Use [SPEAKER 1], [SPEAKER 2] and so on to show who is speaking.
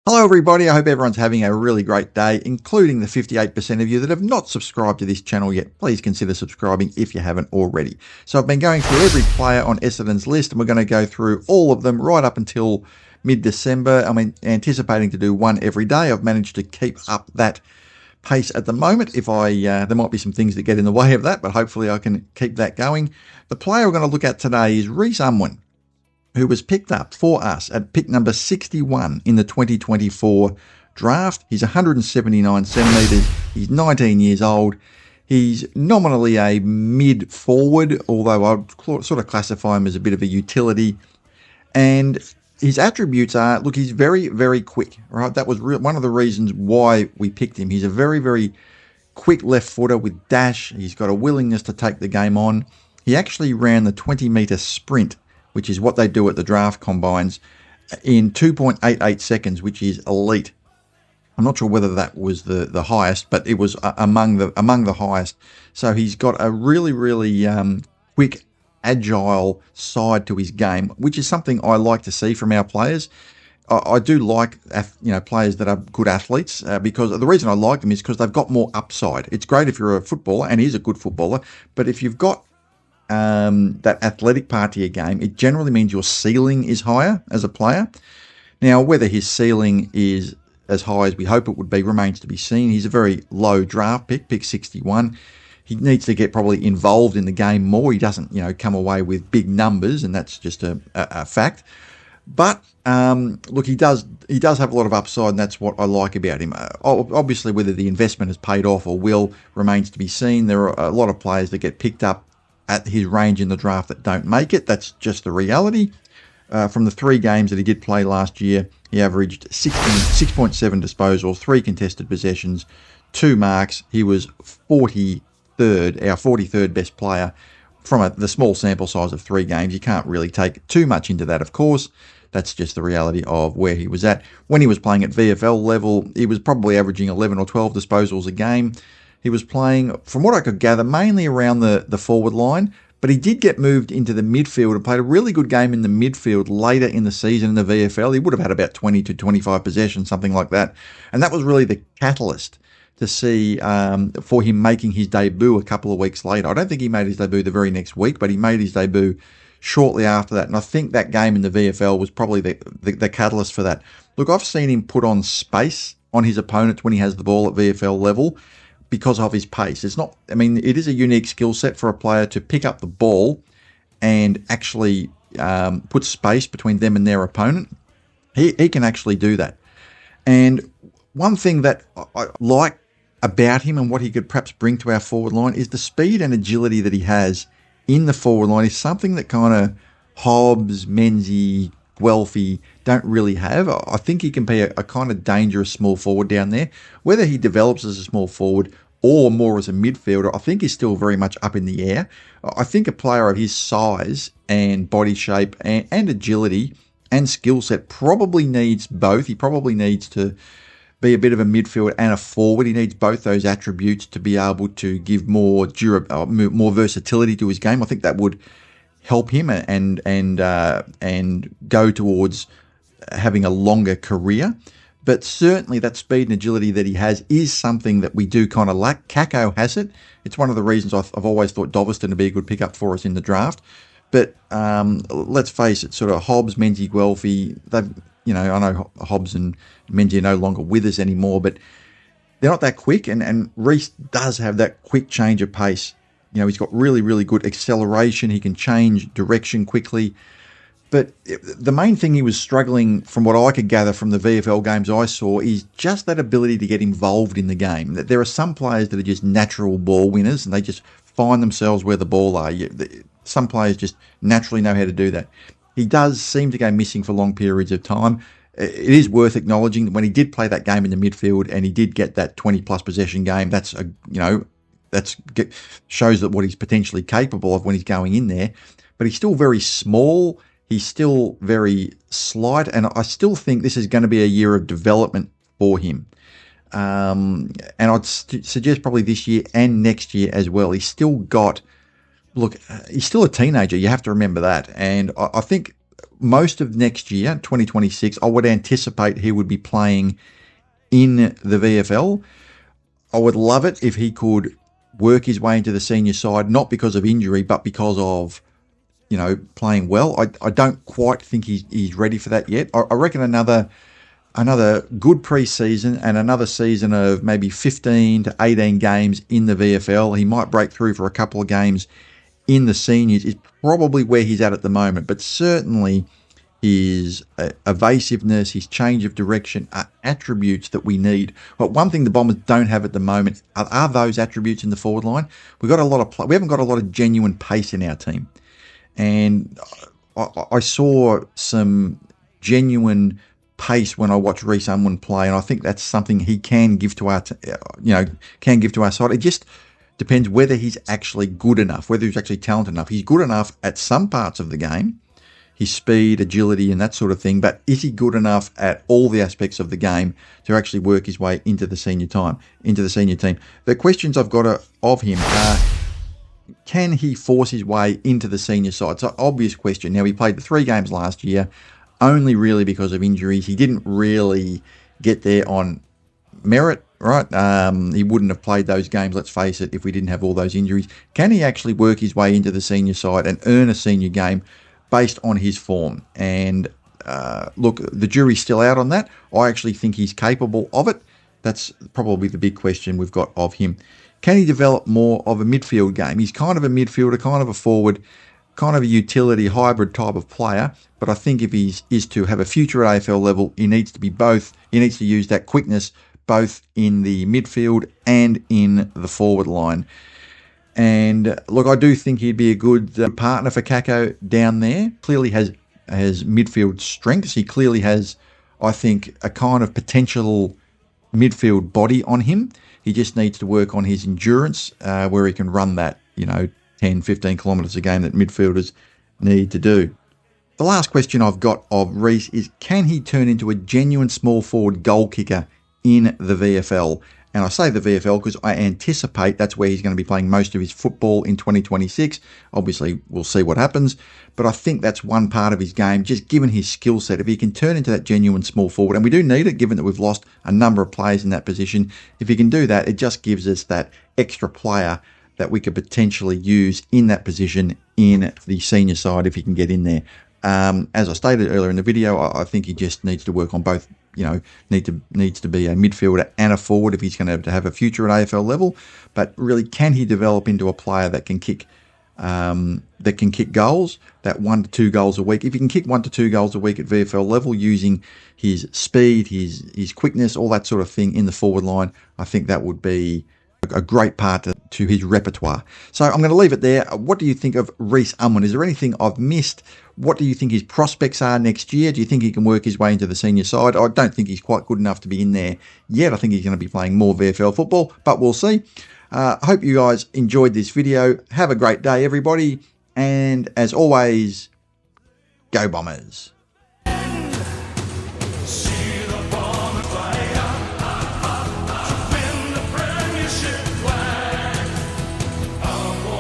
[SPEAKER 1] Hello everybody, I hope everyone's having a really great day, including the 58% of you that have not subscribed to this channel yet. Please consider subscribing if you haven't already. So I've been going through every player on Essendon's list, and we're going to go through all of them right up until mid-December. I'm anticipating to do one every day. I've managed to keep up that pace at the moment. There might be some things that get in the way of that, but hopefully I can keep that going. The player we're going to look at today is Rhys Unwin, who was picked up for us at pick number 61 in the 2024 draft. He's 179 centimetres. He's 19 years old. He's nominally a mid-forward, although I'd sort of classify him as a bit of a utility. And his attributes are, look, he's very, very quick, right? That was one of the reasons why we picked him. He's a very, very quick left footer with dash. He's got a willingness to take the game on. He actually ran the 20-metre sprint, which is what they do at the draft combines, in 2.88 seconds, which is elite. I'm not sure whether that was the highest, but it was among the highest. So he's got a really, really quick, agile side to his game, which is something I like to see from our players. I do like players that are good athletes because the reason I like them is because they've got more upside. It's great if you're a footballer, and he's a good footballer, but if you've got that athletic part to your game, it generally means your ceiling is higher as a player. Now, whether his ceiling is as high as we hope it would be remains to be seen. He's a very low draft pick 61. He needs to get probably involved in the game more. He doesn't, come away with big numbers, and that's just a fact. But look, he does have a lot of upside, and that's what I like about him. Obviously, whether the investment has paid off or will remains to be seen. There are a lot of players that get picked up at his range in the draft that don't make it. That's just the reality. From the 3 games that he did play last year, he averaged 6.7 disposals, 3 contested possessions, 2 marks. He was 43rd, our 43rd best player from the small sample size of 3 games. You can't really take too much into that, of course. That's just the reality of where he was at. When he was playing at VFL level, he was probably averaging 11 or 12 disposals a game. He was playing, from what I could gather, mainly around the forward line, but he did get moved into the midfield and played a really good game in the midfield later in the season in the VFL. He would have had about 20 to 25 possessions, something like that. And that was really the catalyst to see for him making his debut a couple of weeks later. I don't think he made his debut the very next week, but he made his debut shortly after that. And I think that game in the VFL was probably the catalyst for that. Look, I've seen him put on space on his opponents when he has the ball at VFL level, because of his pace. It is a unique skill set for a player to pick up the ball and actually put space between them and their opponent. He can actually do that. And one thing that I like about him and what he could perhaps bring to our forward line is the speed and agility that he has in the forward line is something that kind of Hobbs, Menzies, Guelphy don't really have. I think he can be a kind of dangerous small forward down there. Whether he develops as a small forward or more as a midfielder, I think is still very much up in the air. I think a player of his size and body shape and agility and skill set probably needs both. He probably needs to be a bit of a midfielder and a forward. He needs both those attributes to be able to give more versatility to his game. I think that would help him and go towards having a longer career. But certainly that speed and agility that he has is something that we do kind of lack. Kako has it. It's one of the reasons I've always thought Doveston would be a good pickup for us in the draft. But let's face it, sort of Hobbs, Menzies, Guelphy, I know Hobbs and Menzies are no longer with us anymore, but they're not that quick. And Rhys does have that quick change of pace. He's got really, really good acceleration. He can change direction quickly. But the main thing he was struggling, from what I could gather from the VFL games I saw, is just that ability to get involved in the game. There are some players that are just natural ball winners, and they just find themselves where the ball are. Some players just naturally know how to do that. He does seem to go missing for long periods of time. It is worth acknowledging that when he did play that game in the midfield and he did get that 20-plus possession game, shows that what he's potentially capable of when he's going in there. But he's still very small. He's still very slight, and I still think this is going to be a year of development for him. And I'd suggest probably this year and next year as well. He's still a teenager. You have to remember that. And I think most of next year, 2026, I would anticipate he would be playing in the VFL. I would love it if he could work his way into the senior side, not because of injury, but because of, playing well. I don't quite think he's ready for that yet. I reckon another good pre-season and another season of maybe 15 to 18 games in the VFL. He might break through for a couple of games in the seniors is probably where he's at the moment. But certainly his evasiveness, his change of direction are attributes that we need. But one thing the Bombers don't have at the moment are those attributes in the forward line. We haven't got a lot of genuine pace in our team. And I saw some genuine pace when I watched Rhys Unwin play, and I think that's something he can give to our, side. It just depends whether he's actually good enough, whether he's actually talented enough. He's good enough at some parts of the game, his speed, agility, and that sort of thing. But is he good enough at all the aspects of the game to actually work his way into the senior team? The questions I've got of him are: can he force his way into the senior side? It's an obvious question. Now, he played the 3 games last year, only really because of injuries. He didn't really get there on merit, right? He wouldn't have played those games, let's face it, if we didn't have all those injuries. Can he actually work his way into the senior side and earn a senior game based on his form? And look, the jury's still out on that. I actually think he's capable of it. That's probably the big question we've got of him. Can he develop more of a midfield game? He's kind of a midfielder, kind of a forward, kind of a utility hybrid type of player. But I think if he is to have a future at AFL level, he needs to be both. He needs to use that quickness both in the midfield and in the forward line. And look, I do think he'd be a good partner for Kako down there. Clearly has midfield strengths. He clearly has, I think, a kind of potential midfield body on him. He just needs to work on his endurance, where he can run that, 10, 15 kilometres a game that midfielders need to do. The last question I've got of Rhys is, can he turn into a genuine small forward goal kicker in the VFL? And I say the VFL because I anticipate that's where he's going to be playing most of his football in 2026. Obviously, we'll see what happens. But I think that's one part of his game, just given his skill set. If he can turn into that genuine small forward, and we do need it, given that we've lost a number of players in that position. If he can do that, it just gives us that extra player that we could potentially use in that position in the senior side if he can get in there. As I stated earlier in the video, I think he just needs to work on both. Needs to be a midfielder and a forward if he's going to have a future at AFL level. But really, can he develop into a player that can kick goals, that 1 to 2 goals a week? If he can kick 1 to 2 goals a week at VFL level using his speed, his quickness, all that sort of thing in the forward line, I think that would be a great part to his repertoire. So I'm going to leave it there. What do you think of Rhys Unwin? Is there anything I've missed? What do you think his prospects are next year? Do you think he can work his way into the senior side? I don't think he's quite good enough to be in there yet. I think he's going to be playing more VFL football, but we'll see. I hope you guys enjoyed this video. Have a great day, everybody. And as always, go Bombers.